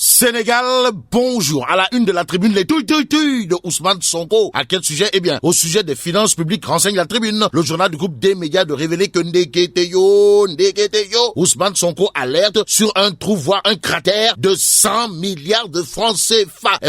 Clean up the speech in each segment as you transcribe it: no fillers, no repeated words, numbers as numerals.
Sénégal, bonjour. À la une de la tribune, les touilles de Ousmane Sonko. À quel sujet? Eh bien, au sujet des finances publiques, renseigne la tribune. Le journal du groupe des médias de révéler que Ndeketeyo, Ousmane Sonko alerte sur un trou, voire un cratère de 100 milliards de francs CFA. Et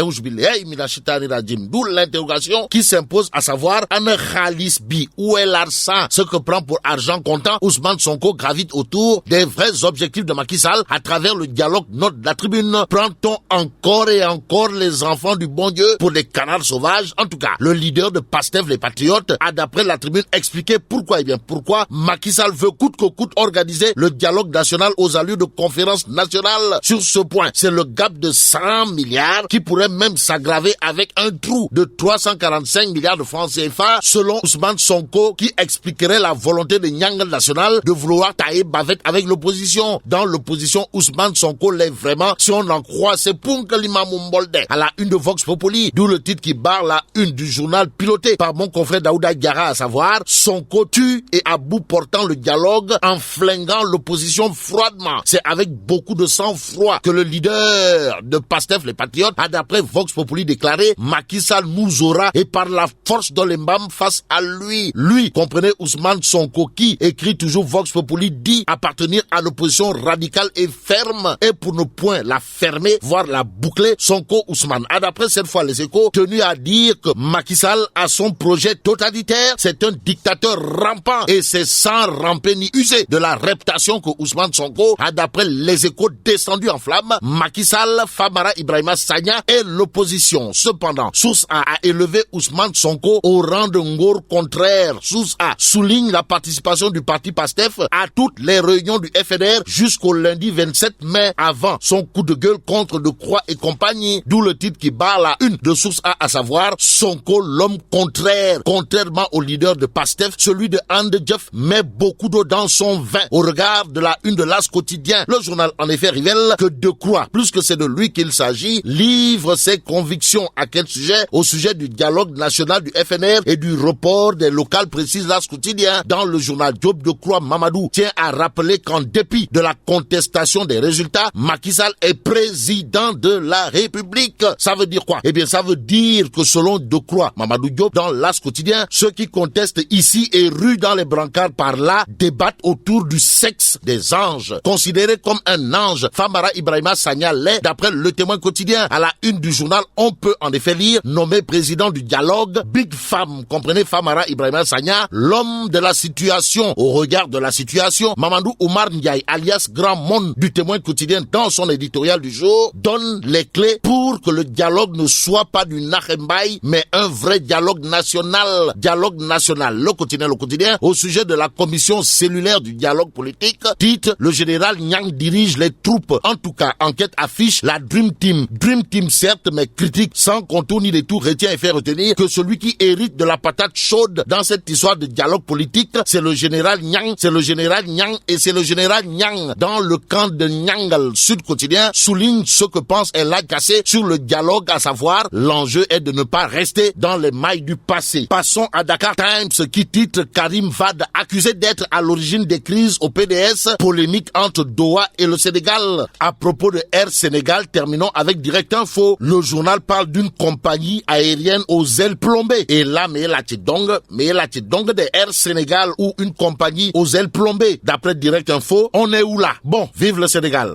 d'où l'interrogation qui s'impose, à savoir, Anne Khalis Bi, où est l'argent? Ce que prend pour argent comptant, Ousmane Sonko gravite autour des vrais objectifs de Macky Sall à travers le dialogue, note de la tribune. Prend-on encore et encore les enfants du bon Dieu pour des canards sauvages? En tout cas, le leader de Pastef, les Patriotes, a d'après la tribune expliqué pourquoi. Eh bien, pourquoi Macky Sall veut coûte que coûte organiser le dialogue national aux allures de conférence nationale. Sur ce point, c'est le gap de 100 milliards qui pourrait même s'aggraver avec un trou de 345 milliards de francs CFA, selon Ousmane Sonko, qui expliquerait la volonté de Nyang national de vouloir tailler bavette avec l'opposition. Dans l'opposition, Ousmane Sonko l'est vraiment, si on en croit, c'est pour que l'imam Mbolde. À la une de Vox Populi, d'où le titre qui barre la une du journal piloté par mon confrère Daouda Diarra, à savoir Sonko tue et à bout portant le dialogue en flinguant l'opposition froidement. C'est avec beaucoup de sang-froid que le leader de Pastef, les Patriotes, a d'après Vox Populi déclaré Macky Sall nous aura et par la force de l'embam face à lui. Lui, comprenez Ousmane Sonko, qui écrit toujours Vox Populi, dit appartenir à l'opposition radicale et ferme, et pour ne point la fermer, voire la boucler, Sonko Ousmane a d'après cette fois les Échos tenu à dire que Macky Sall a son projet totalitaire, c'est un dictateur rampant et c'est sans ramper ni user de la réputation que Ousmane Sonko a d'après les Échos descendu en flammes. Macky Sall, Famara Ibrahima Sagna et l'opposition. Cependant, Source A élevé Ousmane Sonko au rang de Ngor contraire. Source A souligne la participation du parti Pastef à toutes les réunions du FNR jusqu'au lundi 27 mai avant son coup de gueule contre Decroix et compagnie, d'où le titre qui barre la une de Source A, à savoir Sonko l'homme contraire. Contrairement au leader de Pastef, celui de Ande Jeff met beaucoup d'eau dans son vin. Au regard de la une de l'As quotidien, le journal en effet révèle que Decroix, plus que c'est de lui qu'il s'agit, livre ses convictions. À quel sujet? Au sujet du dialogue national du FNR et du report des locales, précise l'As quotidien. Dans le journal, Diop Decroix Mamadou tient à rappeler qu'en dépit de la contestation des résultats, Macky Sall est président de la République. Ça veut dire quoi? Eh bien, ça veut dire que selon Decroix Mamadou Diop, dans l'As quotidien, ceux qui contestent ici et ruent dans les brancards par là débattent autour du sexe des anges. Considéré comme un ange, Famara Ibrahima Sagna l'est, d'après le Témoin quotidien. À la une du journal, on peut en effet lire, nommé président du dialogue, Big Femme, comprenez Famara Ibrahima Sagna, l'homme de la situation. Au regard de la situation, Mamadou Oumar Ndiaye, alias Grand Monde du Témoin quotidien, dans son éditorial du jour, donne les clés pour que le dialogue ne soit pas du Nachembaï, mais un vrai dialogue national. Dialogue national. Le quotidien, au sujet de la commission cellulaire du dialogue politique, titre, le général Nyang dirige les troupes. En tout cas, enquête affiche la Dream Team. Dream Team certes, mais critique, sans contour ni détour, retient et fait retenir que celui qui hérite de la patate chaude dans cette histoire de dialogue politique, c'est le général Nyang, c'est le général Nyang et c'est le général Nyang. Dans le camp de Nyangal, Sud Quotidien souligne ce que pense El Hadj Kassé sur le dialogue, à savoir l'enjeu est de ne pas rester dans les mailles du passé. Passons à Dakar Times qui titre Karim Wade accusé d'être à l'origine des crises au PDS, polémique entre Doha et le Sénégal. À propos de Air Sénégal, terminons avec Direct Info. Le journal parle d'une compagnie aérienne aux ailes plombées. Et là, mais la donc de Air Sénégal ou une compagnie aux ailes plombées. D'après Direct Info, on est où là? Bon, vive le Sénégal.